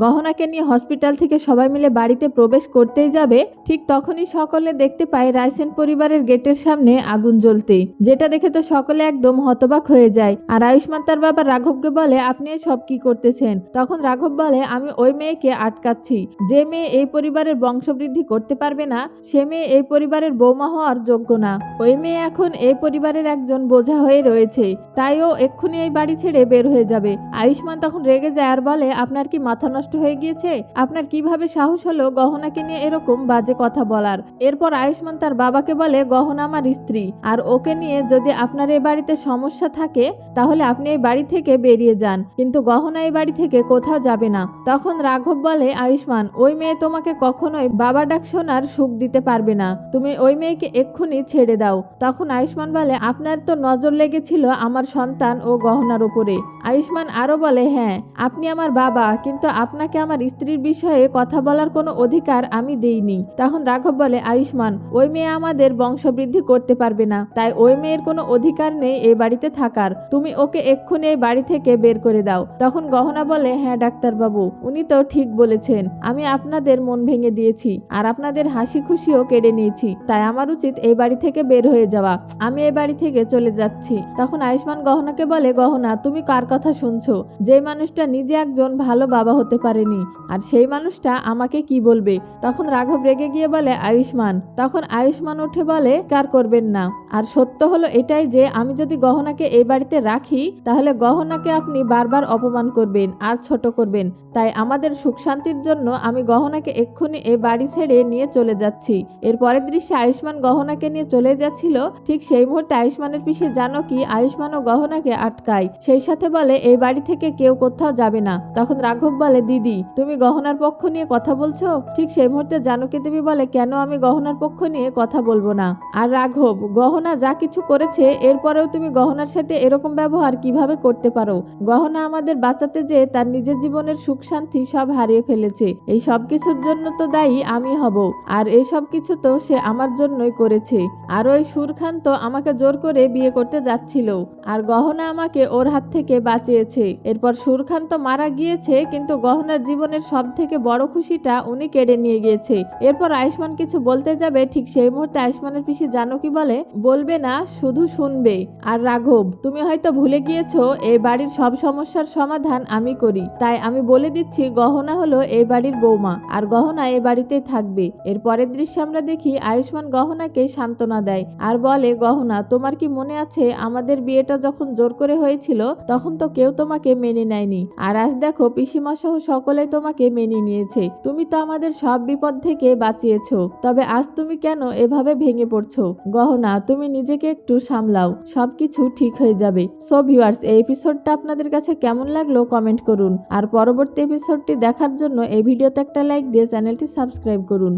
গহনাকে নিয়ে হসপিটাল থেকে সবাই মিলে বাড়িতে প্রবেশ করতেই যাবে, ঠিক তখনই সকলে দেখতে পায় রাইসেন পরিবারের গেটের সামনে আগুন জ্বলতে, যেটা দেখে তো সকলে একদম হতবাক হয়ে যায়। আর আয়ুষ্মান তার বাবা রাঘবকে বলে, আপনি সব কি করতেছেন? তখন রাঘব বলে, আমি ওই মেয়েকে আটকাচ্ছি। যে মেয়ে এই পরিবারের বংশবৃদ্ধি করতে পারবে না, সে মেয়ে এই পরিবারের বৌমা হওয়ার যোগ্য না। ওই মেয়ে এখন এই পরিবারের একজন বোঝা হয়ে রয়েছে, তাই ও এক্ষুনি এই বাড়ি ছেড়ে বের হয়ে যাবে। আয়ুষ্মান তখন রেগে যায় আর বলে, আপনার কি মাথা নষ্ট হয়ে গিয়েছে? আপনার কিভাবে সাহস হলো গহনাকে নিয়ে এরকম বাজে কথা বলার? এরপর আয়ুষ্মান তার বাবাকে বলে, গহনা আমার স্ত্রী, আর ওকে নিয়ে যদি আপনার এই বাড়িতে সমস্যা থাকে তাহলে আপনি এই বাড়ি থেকে বেরিয়ে যান, কিন্তু গহনা এই বাড়ি থেকে কোথাও যাবে না। তখন রাঘব বলে, আয়ুষ্মান, ওই মেয়ে তোমাকে কখনোই বাবা ডাক শোনার সুখ দিতে পারবে না, তুমি ওই মেয়েকে এক্ষুনি ছেড়ে দাও। তখন আয়ুষ্মান বলে, আপনার তো নজর লেগেছিল আমার সন্তান ও গহনার উপরে। আয়ুষ্মান আরো বলে, হ্যাঁ আপনি আমার বাবা, কিন্তু আপনাকে আমার স্ত্রীর বিষয়ে কথা বলার কোনো অধিকার আমি দেইনি। তখন রাঘব বলে, আয়ুষ্মান, ওই মেয়ে আমাদের বংশবৃদ্ধি করতে পারবে না, তাই ওই মেয়ের কোনো অধিকার নেই এই বাড়িতে থাকার, তুমি ওকে এক্ষুনি এই বাড়ি থেকে বের করে দাও। তখন গহনা বলে, হ্যাঁ ডাক্তারবাবু, উনি তো ঠিক বলেছেন, আমি আপনাদের মন ভেঙে দিয়েছি আর আপনাদের হাসি খুশিও কেড়ে নিয়েছি, তাই আমার উচিত এই বাড়ি থেকে বের হয়ে যাওয়া, আমি এই বাড়ি থেকে চলে যাচ্ছি। তখন আয়ুষ্মান গহনাকে বলে, গহনা, তুমি কার কথা শুনছো? যে মানুষটা নিজে একজন ভালো বাবা হতে পারেনি, আর সেই মানুষটা আমাকে কি বলবে? তখন রাঘব রেগে গিয়ে বলে, আয়ুষ্মান। তখন আয়ুষ্মান উঠে বলে, কার করবেন না, আর সত্য হলো এটাই যে আমি যদি গহনাকে এই বাড়িতে রাখি তাহলে গহনাকে আপনি বারবার অপমান করবেন আর ছোট করবেন, তাই আমাদের সুখ শান্তির জন্য আমি গহনাকে এক্ষুনি এই বাড়ি ছেড়ে নিয়ে চলে যাচ্ছি। এর পরের দৃশ্যে আয়ুষ্মান গহনাকে নিয়ে চলে যাচ্ছিল, ঠিক সেই মুহূর্তে আয়ুষ্মানের পিছে জানকী আয়ুষ্মান ও গহনাকে আটকায়, সেই সাথে বলে, এই বাড়ি থেকে কেউ কোথাও যাবে না। তখন রাঘব বলে, দিদি তুমি গহনার পক্ষ নিয়ে কথা বলছো? ঠিক সেই মুহূর্তে জানকী দেবী বলে, কেন আমি গহনার পক্ষ নিয়ে কথা বলবো না? আর রাঘব, গহনা যা কিছু করেছে এরপরেও তুমি গহনার সাথে এরকম ব্যবহার কিভাবে করতে পারো? গহনা আমাদের বাঁচাতে যে তার নিজের জীবনের সুখ শান্তি সব হারিয়ে ফেলেছে, এই সব কিছুর জন্য তো দায়ী আমি হব, আর এই সব কিছু তো সে আমার জন্যই করেছে। আর ওই সুরখান তো আমাকে জোর করে বিয়ে করতে যাচ্ছিল, আর গহনা আমাকে ওর হাত থেকে বাঁচিয়েছে। এরপর সুরখান তো মারা গিয়েছে, কিন্তু গহনার জীবনের সব থেকে বড় খুশিটা উনি কেড়ে নিয়ে গিয়েছে। এরপর আয়ুষ্মান কিছু বলতে যাবে, ঠিক সেই মুহূর্তে আয়ুষ্মানের পিছে জানকী বলে, বলবে না, শুধু শুনবে। আর রাঘব, তুমি হয়তো ভুলে গিয়েছো এই বাড়ির সব সমস্যার সমাধান আমি করি, তাই আমি বলে দিচ্ছি, গহনা হলো এই বাড়ির বৌমা, আর গহনা এই বাড়িতেই থাকবে। এর পরের দৃশ্যে আমরা দেখি আয়ুষ্মান গহনাকে সান্ত্বনা দেয় আর বলে, গহনা, তোমার কি মনে আছে আমাদের বিয়েটা যখন জোর করে হয়েছিল তখন তো কেউ তোমাকে মেনে নেয়নি, আর আজ দেখো পিসিমা সহ সকলে তোমাকে মেনে নিয়েছে, তুমি তো আমাদের সব বিপদ থেকে বাঁচিয়েছো, তবে আজ তুমি কেন এভাবে ভেঙে পড়ছো? গহনা, তুমি নিজেকে একটু সামলাও, সবকিছু ঠিক হয়ে যাবে। সো ভিউয়ার্স, এই এপিসোডটা আপনাদের কাছে কেমন লাগলো কমেন্ট করুন, আর পরবর্তী এপিসোডটি দেখার জন্য এই ভিডিওতে একটা লাইক দিয়ে চ্যানেলটি সাবস্ক্রাইব করুন।